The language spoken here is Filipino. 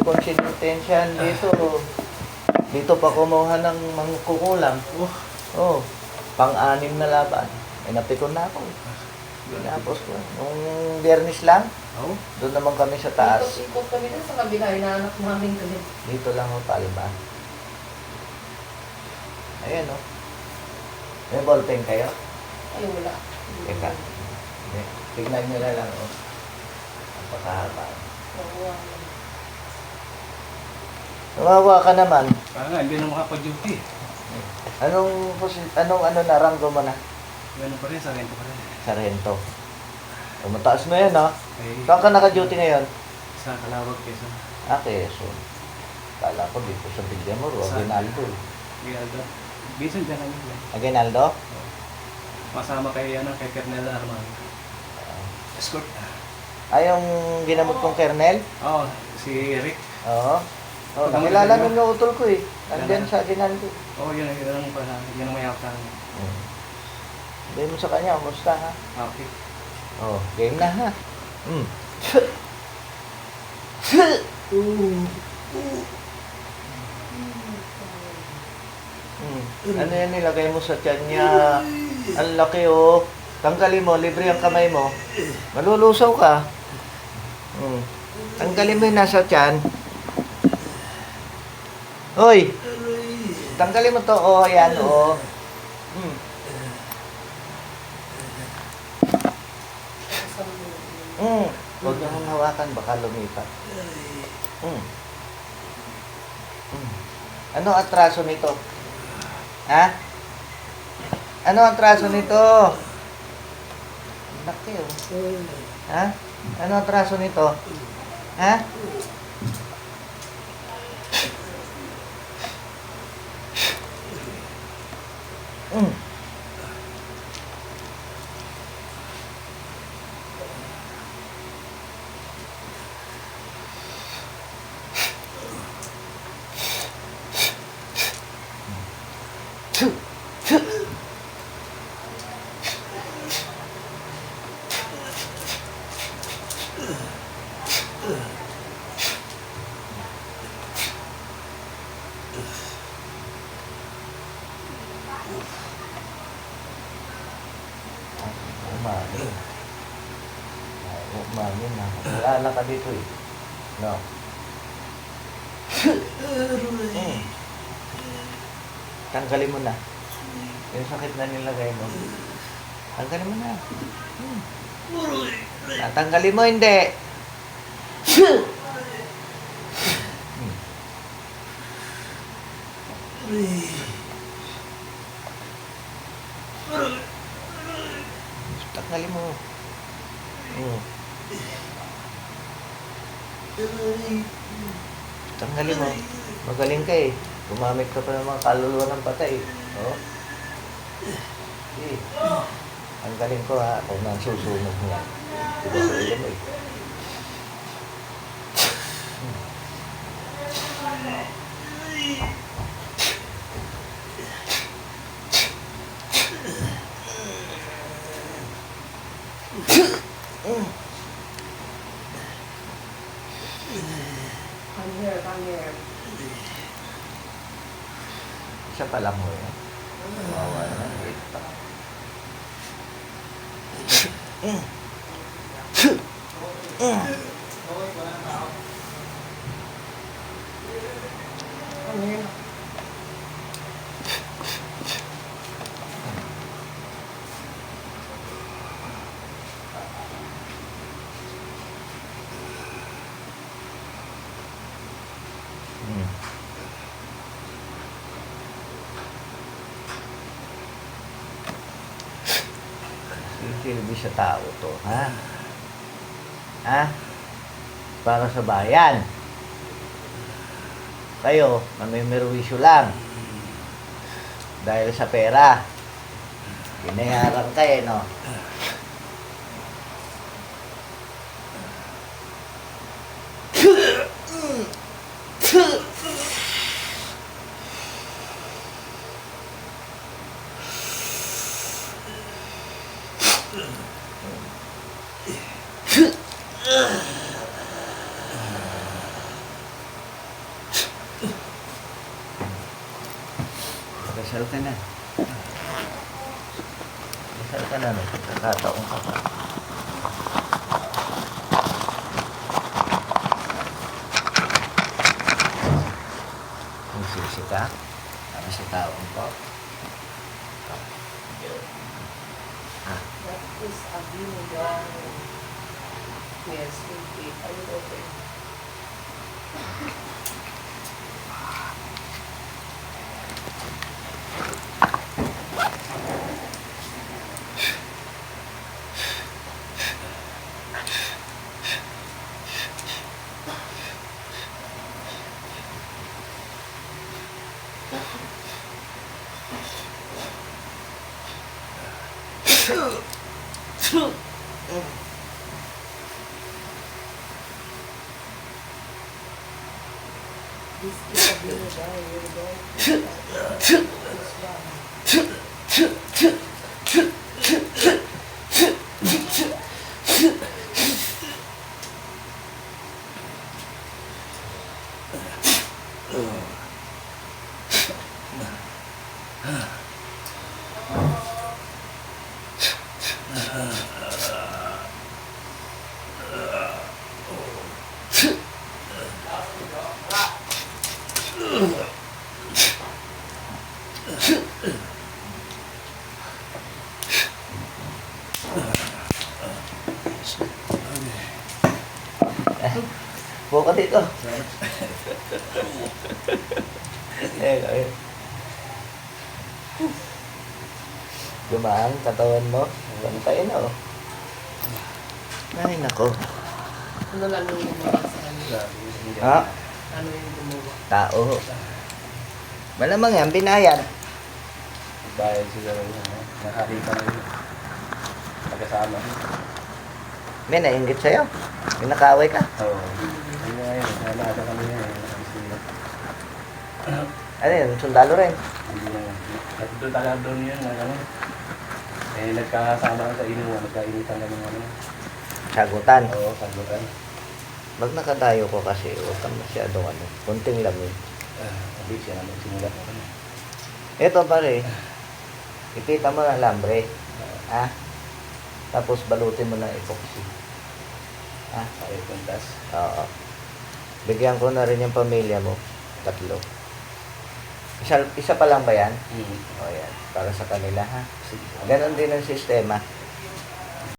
konsintensyan dito. Dito pa kumuha ng mangkukulam. Oh, pang-anim na laban. Ay napikon na ako. Tapos ko. Nung Biyernes lang, doon naman kami sa taas. Ikot kami dun sa kabila, hinahanap namin kami. Dito lang o Palma. Ayan o. May ballpen kayo? Ay, wala. Teka. Tignan nyo na lang o. Napakahaba. Nawawa ka naman. Nga, hindi na makapag-duty. Anong na ranggo mo na? Ganun pa rin, sarento pa rin. Sargento. O, mataas na yan ha. Ay, Saan ka naka-duty ngayon? sa Kalawag, Quezon. Quezon. Kala ko dito sa Villamor o Sa- Aguinaldo. Ginaldo. Bisan dyan kami dyan. Aguinaldo? Masama kay Colonel Armando. Escort. Yung ginamot kong kernel? Oo, si Rick. Oo. Oh, nakilala nun yung utol ko eh. Nandyan sa Aguinaldo. Oo, yun ang may hawak sa akin. Sabihin mo sa kanya, kumusta ha? Okay. Oh, game na ha. Ano yan nilagay mo sa tiyan niya? Ang laki oh. Tanggalin mo, libre ang kamay mo. Malulusaw ka. Tanggalin mo yung nasa tiyan. Hoy! Tanggalin mo to. Oh, yan oh. Huwag niyo mong hawakan, baka lumipat. Ano atraso nito? Ha? Ano atraso nito? Laki oh. Ha? Ano atraso nito? Ha? Umamin na. Wala ka dito eh. No. Tanggalin mo na. Yung sakit na nilagay mo. Tanggalin mo na. Tanggalin mo, hindi. Tanggalin mo. Tanggalin mo. Magaling ka eh. Gumamit ka pa ng mga kaluluwa ng patay. Oh. Tanggalin ko ha. Kung nang susunog mo yan. Diba sa ulo mo eh. Come here. Isa pa lang mo yan. Wawa na. Wait pa. Come here. Silbi sa tao to, ha? Ha? Para sa bayan. Kayo, mamimerwisyo lang. Dahil sa pera. Binayaran kayo, no? Dasal ka na. Dasal ka na, no? Kakataon ka pa. Magsisi ka. Kami sa taong ko. That is a vinegar. Yes, with it. I will open. This is a vinegar. We're going to this one. Buka dito. Eh. Gumaan, katawan mo. Bantayin na, oh. Ay, nako. Ano lang yung gumawa sa kanila? Ha? Ano yung gumawa? Tao. Malamang yan, binayad. Bayad siguro yun. Nakakita na yun. Pagkasama. May nainggit sa'yo. May nakaway ka. Oo. Ano nga yun. Nalada kami yun. Nakabisila. Ano yun, sundalo rin. Hindi na. At ito talaga doon yun. Ano. Eh, nagkasama sa inuwan. Nagkainitan kami ng ano. Sagutan. Oo, sagutan. Pag nakadayo ko kasi, huwag kang masyadong ano, kunting lamin. Sabi siya na magsimula ko. Ito pare, ipita mo ng lambre. Ha? Tapos balutin mo ng epoxy. Ha? Kahit puntas. Oo. Bigyan ko na rin yung pamilya mo. 3. Isa pa lang ba yan? O yan, para sa kanila ha. Sige. Ganon din ang sistema.